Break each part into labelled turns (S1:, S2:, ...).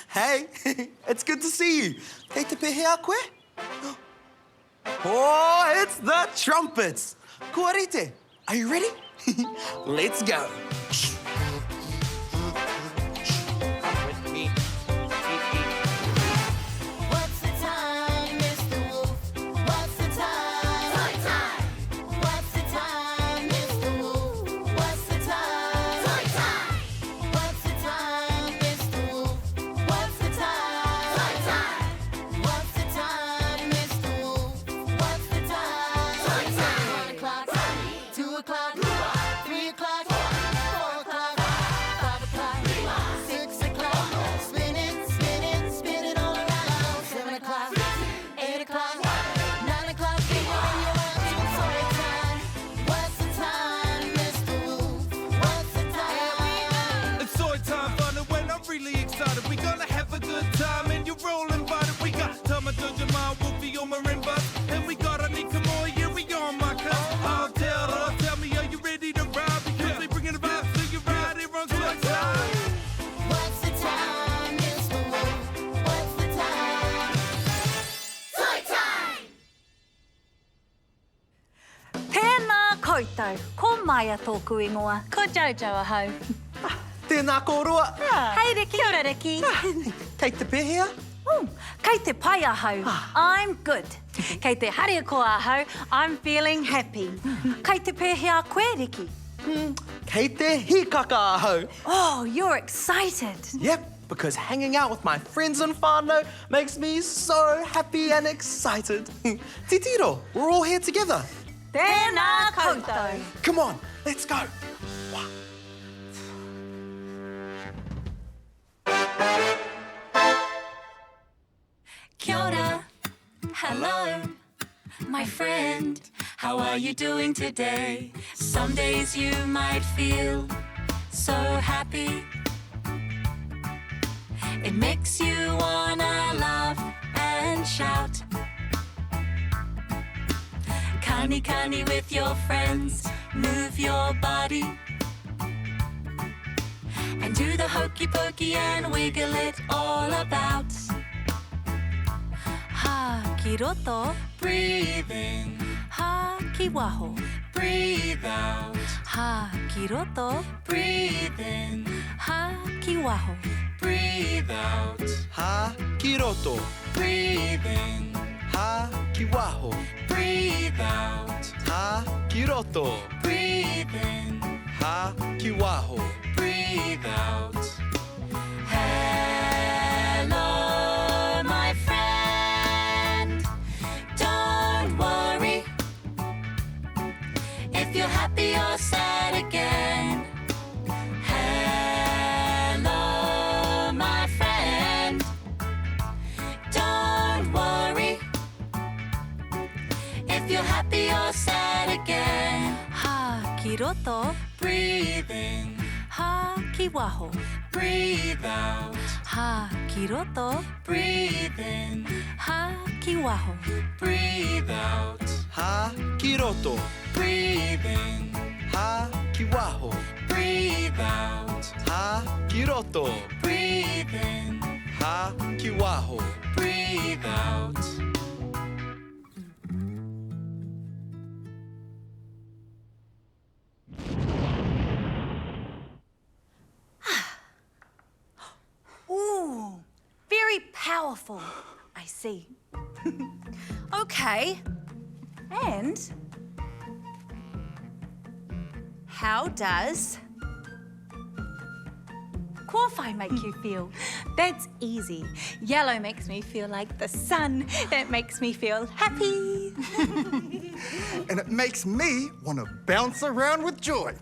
S1: Hey, it's good to see you. Kei te pehea koe? Oh, it's the trumpets. Kua rite. Are you ready? Let's go.
S2: What's the time, Mr. Wolf? What's the time? Toi time. What's the time, Mr. Wolf? What's the time? Toi time. What's the time, Mr. Wolf? What's the time? Toi time. What's the time, Mr. Wolf? What's the time? Toi time. 1 o'clock, 2 o'clock, 3 o'clock, 4 o'clock, 5 o'clock, 6 o'clock. Spin it, spin it, spin it all around. 7 o'clock, 8 o'clock, 9 o'clock. Figure in your mind to Toi time. What's the time, Mr. Wolf? What's the time?
S3: It's Toi time, fun, and when I'm really excited, we gonna have a good time, and you're all invited. We got Tama Jamal, Wolfie on Marimba, and we got Anika Moore, yeah, we on my cuss. I'll tell me, are you ready to ride? Because we bringing the vibes to you right here on Toi time.
S2: What's the time, Mr. Wolf? What's the time? Toi time!
S4: Tēnā koutou, ko Maia tōku ingoa, ko Jojo ahau.
S1: Tēnā kōrua.
S4: Hei Riki. Kia ora Riki.
S1: Kei te pehea?
S4: Kei te pai ahau, I'm good. Kei te haere ko ahau, I'm feeling happy. Kei te pēhea koe Riki.
S1: Kei te hikaka ahau.
S4: Oh, you're excited.
S1: Yep, because hanging out with my friends and whanau makes me so happy and excited. Titiro, we're all here together.
S4: Tēnā koutou.
S1: Come on, let's go.
S4: Kia ora. Hello, my friend. How are you doing today? Some days you might feel so happy. It makes you wanna laugh and shout. Kani kani with your friends, move your body. And do the hokey pokey and wiggle it all about. Ha ki roto, breathe in. Ha ki waho, breathe out. Ha ki roto, breathe in. Ha ki waho, breathe out.
S1: Ha ki roto,
S4: Breathe in,
S1: ha ki waho,
S4: breathe out.
S1: ha ki roto,
S4: Breathe in,
S1: ha ki waho.
S4: breathe out. Hello, my friend. Don't worry if you're happy or sad again. Hello, my friend. Don't worry if you're happy or sad again. Ha ki roto, breathe in. Ha ki waho, breathe out. Ha ki roto, breathe in. Ha ki waho, breathe out.
S1: Ha ki roto,
S4: Breathe in,
S1: ha ki waho,
S4: breathe out.
S1: ha ki roto,
S4: Breathe in,
S1: ha ki waho.
S4: breathe out. Ooh, very powerful, I see. Okay, and how does Corfi make you feel?
S5: That's easy. Yellow makes me feel like the sun. It makes me feel happy.
S6: And it makes me want to bounce around with joy.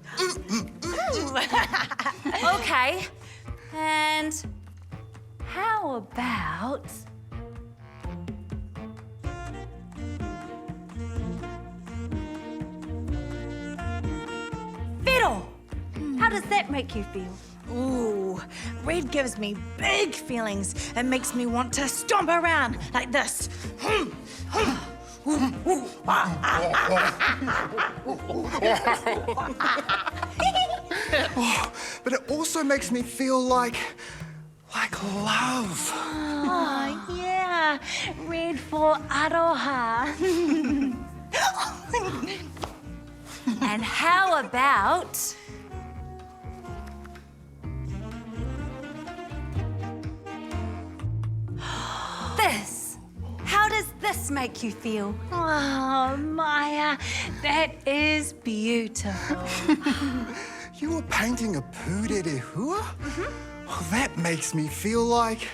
S4: Okay, and how about fiddle? How does that make you feel?
S5: Ooh, red gives me big feelings. It makes me want to stomp around like this.
S6: But it also makes me feel like love.
S5: Oh, yeah. Red for aroha.
S4: And how about this? How does this make you feel?
S5: Oh, Maya, that is beautiful.
S6: You were painting a pūrere-hua? Oh, that makes me feel like...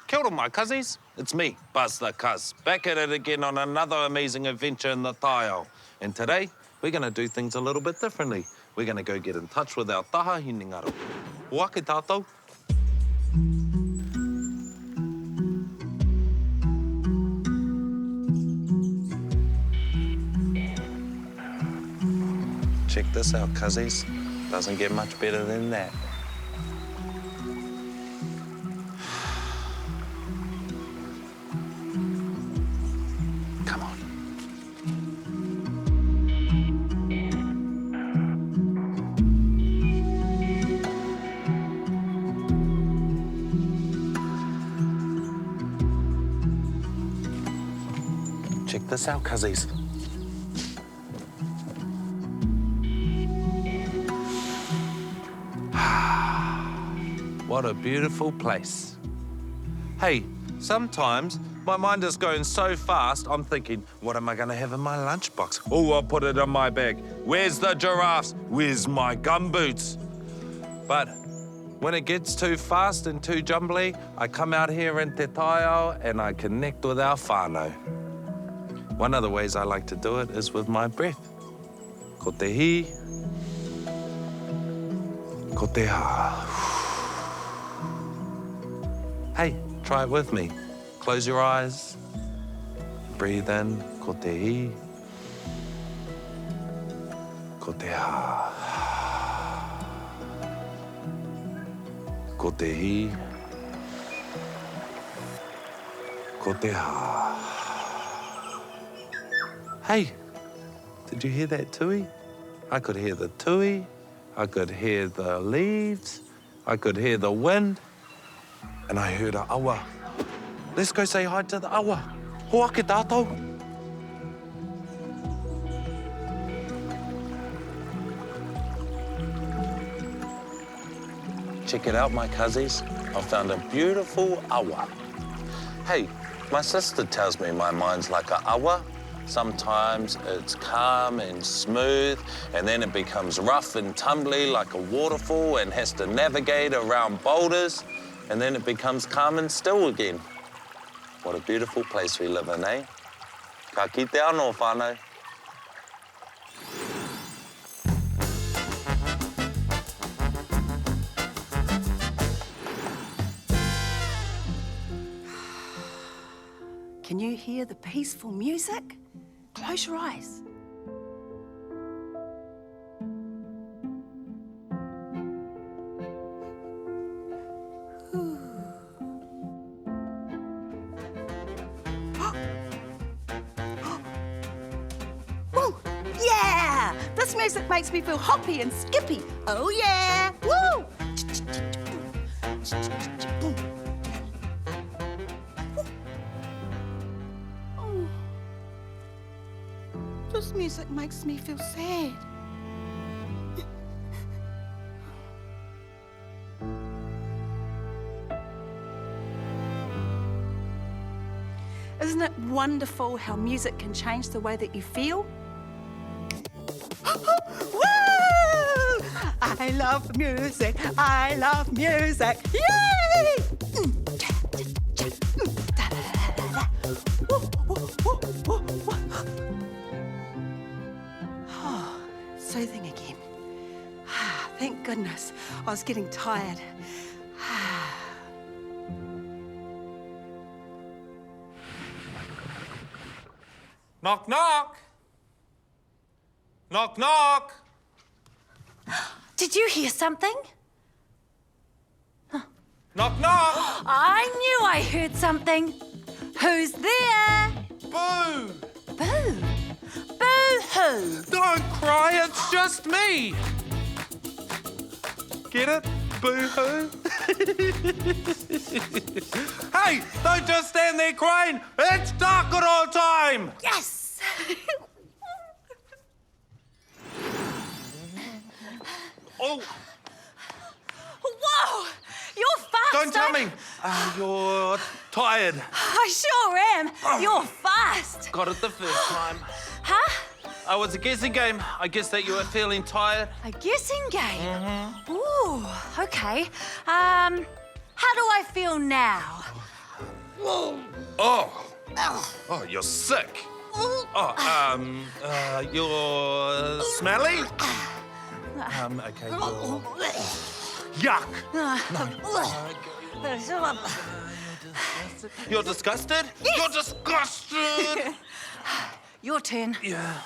S7: Kia ora, my cuzzies. It's me, Buzz the Cuz, back at it again on another amazing adventure in the Taiao. And today, we're going to do things a little bit differently. We're going to go get in touch with our taha Hinengaro. Wake tātou. Check this out, cuzzies. Doesn't get much better than that. Come on. Check this out, cuzzies. What a beautiful place. Hey, sometimes my mind is going so fast, I'm thinking, what am I going to have in my lunchbox? Oh, I'll put it in my bag. Where's the giraffes? Where's my gumboots? But when it gets too fast and too jumbly, I come out here in Te Taiao and I connect with our whanau. One of the ways I like to do it is with my breath. Ko te hi, ko te ha. Hey, try it with me. Close your eyes. Breathe in, ko te hi, ko te ha. Ko te hi, ko te ha. Hey, did you hear that tui? I could hear the tui, I could hear the leaves, I could hear the wind, and I heard a awa. Let's go say hi to the awa. Hoake tātou. Check it out, my cuzzies. I found a beautiful awa. Hey, my sister tells me my mind's like a awa. Sometimes it's calm and smooth, and then it becomes rough and tumbly like a waterfall and has to navigate around boulders, and then it becomes calm and still again. What a beautiful place we live in, eh? Ka kite anō, whānau.
S4: Can you hear the peaceful music? Close your eyes. Woo! Yeah! This music makes me feel hoppy and skippy. Oh yeah! Woo! Oh. This music makes me feel sad. Isn't it wonderful how music can change the way that you feel? Woo! I love music. I love music. Yay! Oh, soothing again. Thank goodness. I was getting tired.
S7: Knock, knock. Knock, knock.
S5: Did you hear something?
S7: Knock, knock.
S5: I knew I heard something. Who's there?
S7: Boo.
S5: Boo. Boo-hoo.
S7: Don't cry, it's just me. Get it? Boo-hoo. Hey, don't just stand there crying. It's dark at all time.
S5: Yes.
S7: Oh,
S5: Whoa! You're fast.
S7: don't tell me. You're tired.
S5: I sure am. You're fast.
S7: Got it the first time.
S5: Huh?
S7: Oh, it's a guessing game. I guess that you were feeling tired.
S5: A guessing game? Ooh, okay. How do I feel now?
S7: Oh, you're sick. Oh, you're smelly? Okay, yuck. You're disgusted?
S5: Yes.
S7: You're disgusted.
S5: Your turn.
S7: Yeah.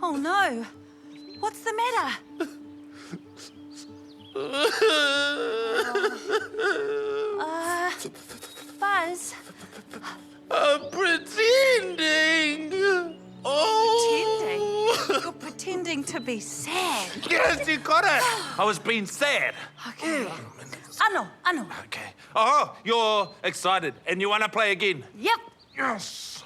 S5: Oh no. What's the matter? Buzz.
S7: I'm pretending.
S5: Pretending?
S7: Oh.
S5: You're pretending to be sad.
S7: Yes, you got it. I was being sad.
S5: Okay. I know.
S7: Okay. Oh, you're excited and you want to play again?
S5: Yep.
S7: Yes.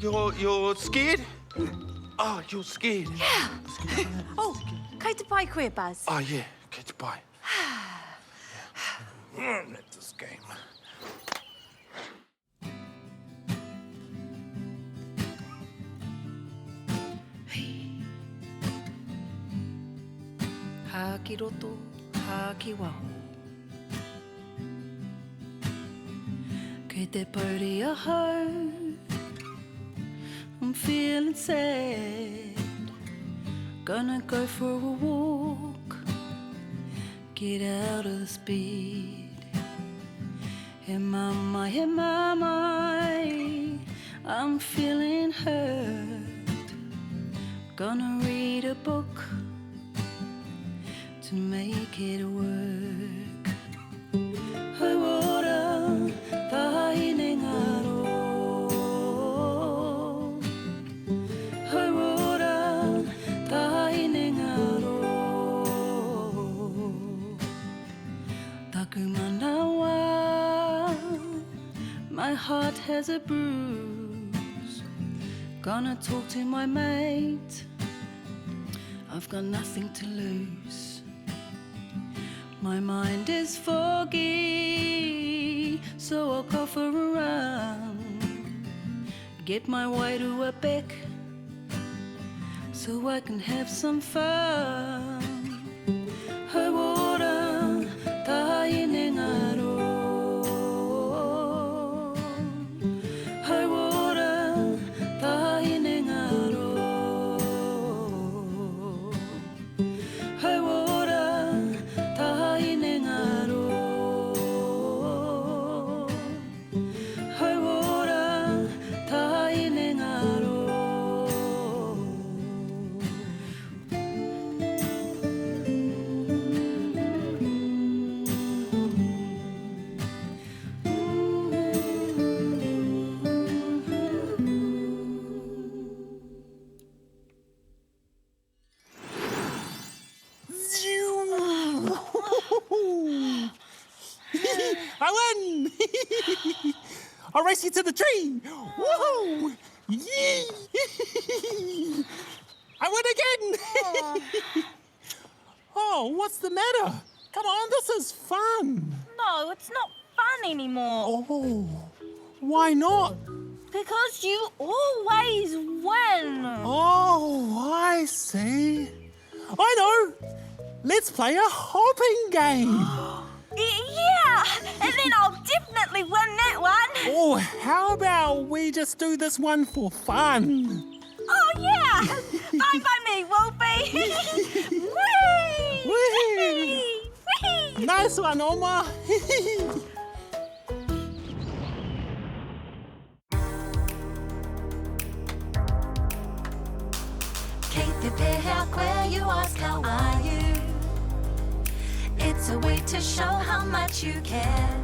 S7: Oh, you're scared? Oh, you're scared.
S5: Oh, kei te pai koe, Buzz.
S7: Oh, yeah. Catch your bye. That's this game.
S4: Hā ki roto, hā ki waho. Kei te pauri a hau, I'm feeling sad. Gonna go for a walk, get out of this bed. He mamai, I'm feeling hurt. Gonna read a book to make it work. Hauora, taha Hinengaro. Hauora, taha Hinengaro. Taku manawa, my heart has a bruise. Gonna talk to my mate, I've got nothing to lose. My mind is foggy, so I'll go for a run. Get my way to a beck, so I can have some fun. Hauora, taha Hinengaro. Hauora, taha Hinengaro. Hauora, taha Hinengaro. Hauora, taha Hinengaro.
S8: I win! I'll race you to the tree! Woohoo! Yee! I win again! Oh, what's the matter? Come on, this is fun!
S9: No, it's not fun anymore.
S8: Oh, why not?
S9: Because you always win.
S8: Oh, I see. I know! Let's play a hopping game!
S9: Yeah, and then I'll definitely win that one.
S8: Oh, how about we just do this one for fun?
S9: Oh, yeah! Bye by me, Wellbeing! Whee!
S8: Whee!
S9: Whee!
S8: Nice one, Oma.
S4: Kate the Bear, where you ask how are you? It's a way to show how much you care.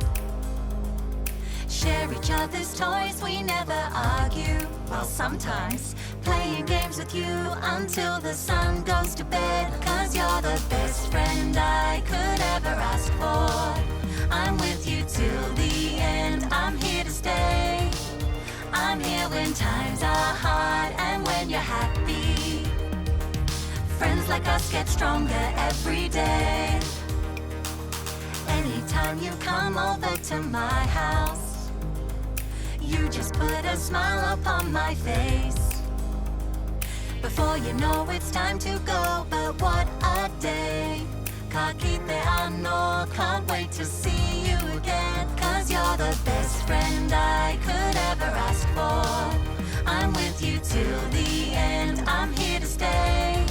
S4: Share each other's toys, we never argue. Well, sometimes playing games with you until the sun goes to bed. 'Cause you're the best friend I could ever ask for. I'm with you till the end, I'm here to stay. I'm here when times are hard and when you're happy. Friends like us get stronger every day. Anytime you come over to my house, you just put a smile upon my face. Before you know it's time to go, but what a day. Ka kite ano, can't wait to see you again. 'Cause you're the best friend I could ever ask for. I'm with you till the end, I'm here to stay.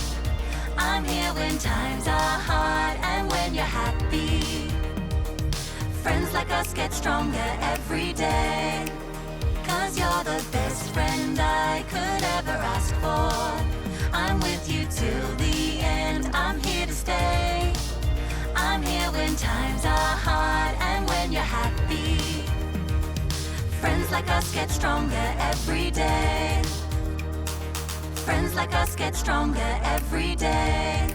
S4: I'm here when times are hard and when you're happy. Friends like us get stronger every day. 'Cause you're the best friend I could ever ask for. I'm with you till the end, I'm here to stay. I'm here when times are hard and when you're happy. Friends like us get stronger every day. Friends like us get stronger every day.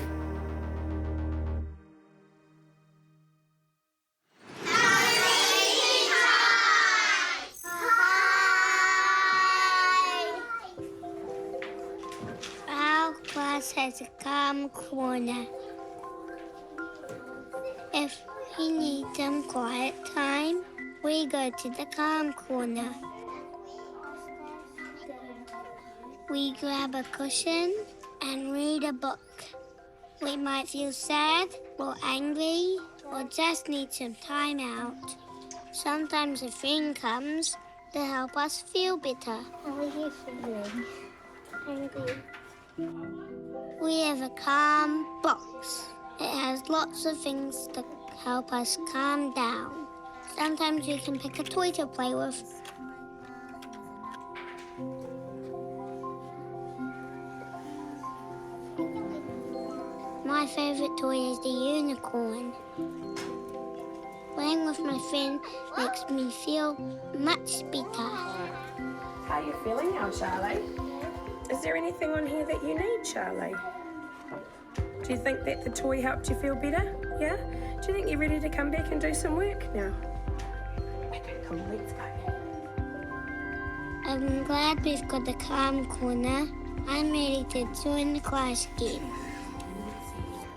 S10: Our class has a calm corner. If we need some quiet time, we go to the calm corner. We grab a cushion and read a book. We might feel sad or angry or just need some time out. Sometimes a friend comes to help us feel better. How are you feeling? Angry. We have a calm box. It has lots of things to help us calm down. Sometimes you can pick a toy to play with. My favourite toy is the unicorn. Playing with my friend makes me feel much better.
S11: How are you feeling now, Charlie? Is there anything on here that you need, Charlie? Do you think that the toy helped you feel better? Yeah? Do you think you're ready to come back and do some work now? Okay, come on, let's go.
S10: I'm glad we've got the calm corner. I'm ready to join the class again.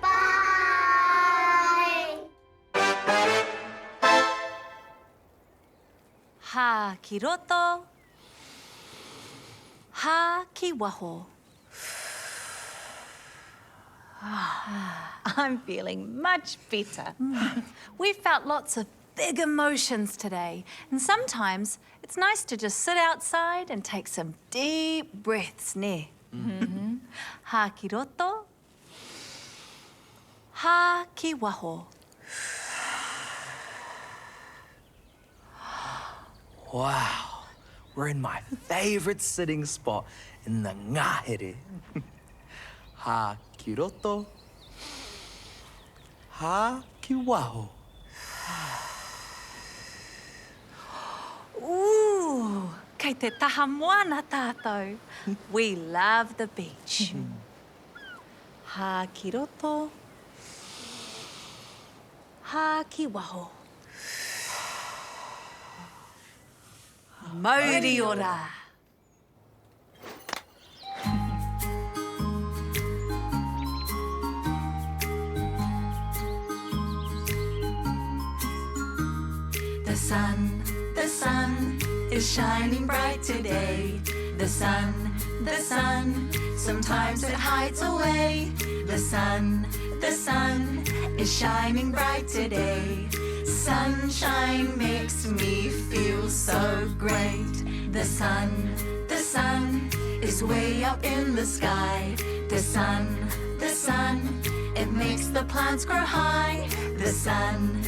S2: Bye!
S4: Ha ki roto. Ha ki waho.
S5: I'm feeling much better.
S4: We felt lots of big emotions today, and sometimes it's nice to just sit outside and take some deep breaths, ne? Ha ki roto. Ha ki waho.
S1: Wow, we're in my favorite sitting spot in the ngahere. Ha ki roto. Ha ki waho.
S4: Ooh, kei te taha moana tātou. We love the beach. Ha ki roto. Ha ki waho. Mauri ora. The sun is shining bright today. The sun, sometimes it hides away. The sun is shining bright today. Sunshine makes me feel so great. The sun is is way up in the sky. The sun, it makes the plants grow high. The sun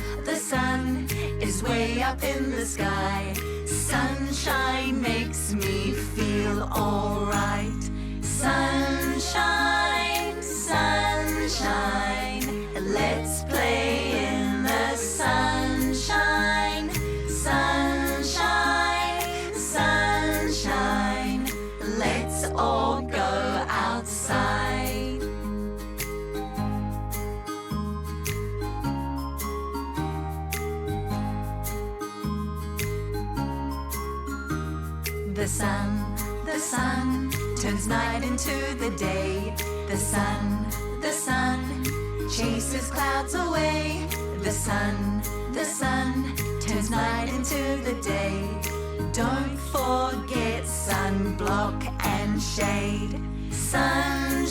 S4: is way up in the sky. Sunshine makes me feel alright. Sunshine, sunshine, let's play in the sunshine. Sunshine, sunshine, let's all go outside. The sun turns night into the day. The sun chases clouds away. The sun turns night into the day. Don't forget sunblock and shade. Sunshine,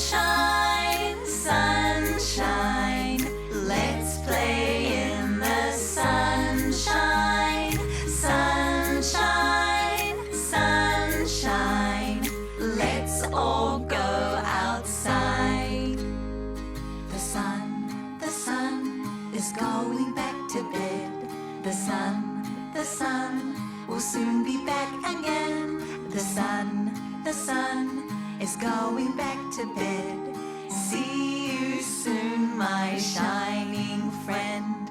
S4: sunshine, let's play in the sunshine. Sunshine, sunshine, let's all go outside. The sun is going back to bed. The sun will soon be back again. The sun is going back to bed. See you soon, my shining friend.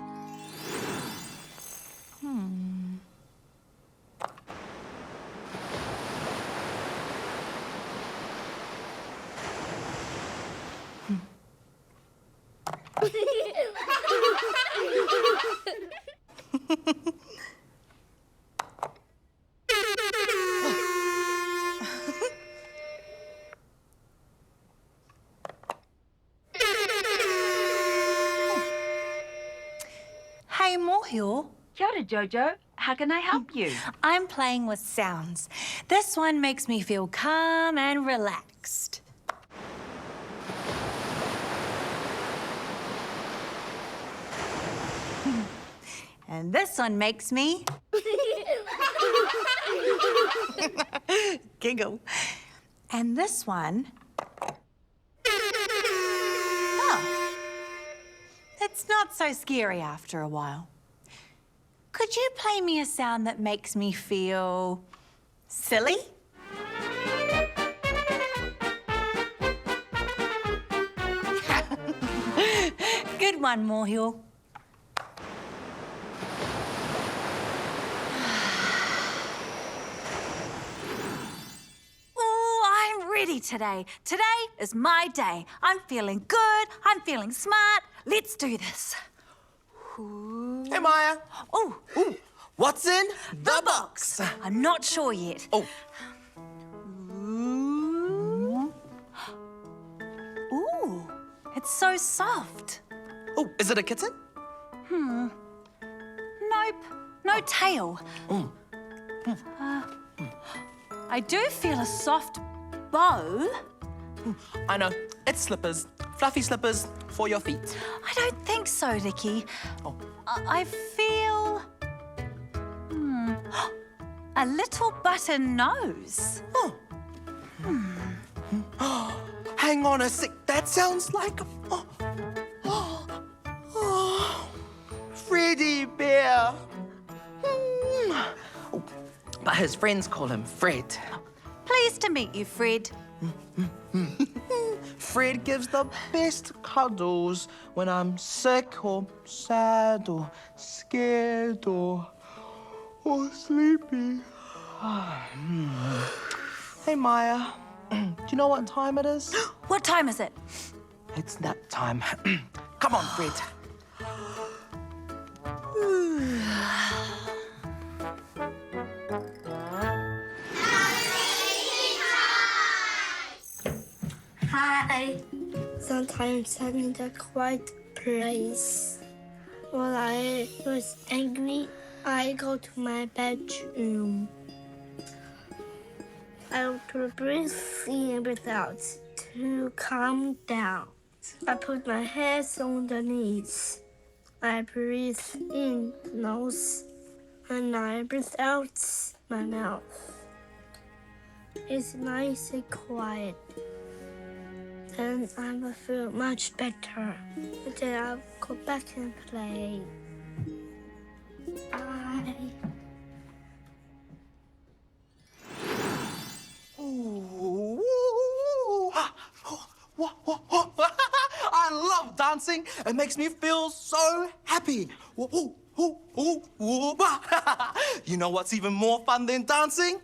S5: Hey, Mōhio.
S9: Kia ora, Jojo. How can I help you?
S5: I'm playing with sounds. This one makes me feel calm and relaxed. And this one makes me giggle. And this one, oh, it's not so scary after a while. Could you play me a sound that makes me feel silly? Good one, Mōhio. Ready today. Today is my day. I'm feeling good. I'm feeling smart. Let's do this.
S1: Hey, Maya.
S5: Oh,
S1: What's in the box?
S5: I'm not sure yet.
S1: Oh.
S5: Ooh, it's so soft.
S1: Oh, is it a kitten?
S5: Nope, no tail. I do feel a soft bow.
S1: I know. It's slippers. Fluffy slippers for your feet.
S5: I don't think so, Ricky.
S1: Oh.
S5: I feel... a little button nose.
S1: Oh. Hang on a sec. That sounds like... Fredy Bear. Oh, but his friends call him Fred.
S5: Pleased to meet you, Fred.
S1: Fred gives the best cuddles when I'm sick or sad or scared or sleepy. Hey, Maya, do you know what time it is?
S5: What time is it?
S1: It's nap time. Come on, Fred.
S10: Hi. Sometimes I need a quiet place. When I was angry, I go to my bedroom. I want to breathe in and breathe out to calm down. I put my hands on the knees. I breathe in the nose and I breathe out my mouth. is nice and quiet, then I will feel much better. But then I'll go back and play. Bye.
S1: I love dancing. It makes me feel so happy. You know what's even more fun than dancing?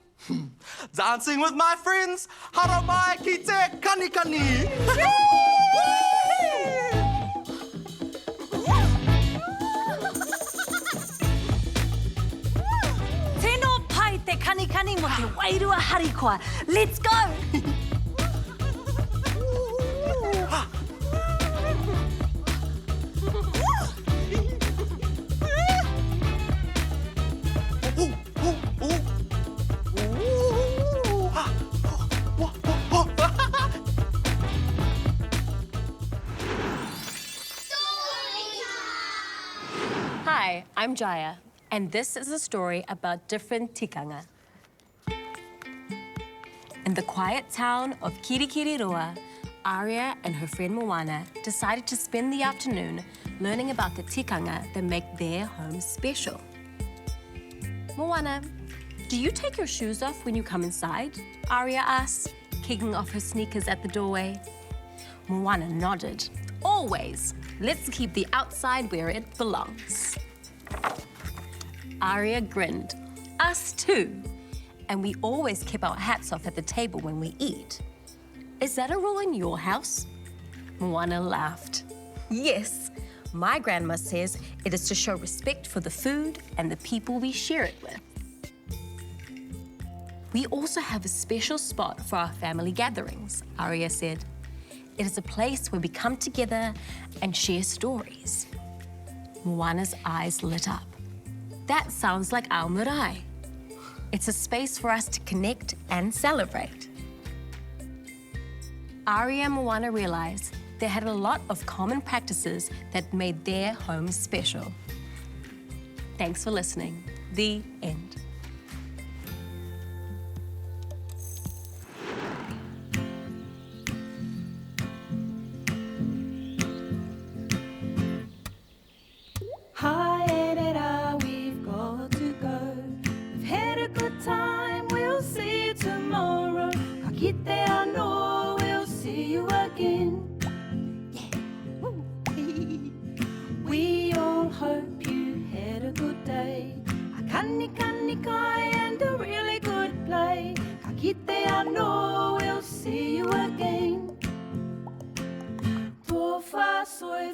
S1: Dancing with my friends. Haramai ki te kanikani.
S4: Tēnō pai te kanikani mo te wairua harikoa. Let's go!
S12: Hi, I'm Jaya, and this is a story about different tikanga. In the quiet town of Kirikiriroa, Aria and her friend Moana decided to spend the afternoon learning about the tikanga that make their home special. Moana, do you take your shoes off when you come inside? Aria asked, kicking off her sneakers at the doorway. Moana nodded. Always. Let's keep the outside where it belongs. Aria grinned. Us too. And we always keep our hats off at the table when we eat. Is that a rule in your house? Moana laughed. Yes, my grandma says it is to show respect for the food and the people we share it with. We also have a special spot for our family gatherings, Aria said. It is a place where we come together and share stories. Moana's eyes lit up. That sounds like our marae. It's a space for us to connect and celebrate. Aria and Moana realized they had a lot of common practices that made their home special. Thanks for listening. The end.
S3: Hi, Edera, we've got to go. We've had a good time, we'll see you tomorrow. Ka kite anō, we'll see you again. We all hope you had a good day. A kani kai and a really good play. Ka kite anō, we'll see you again. Tō wha soi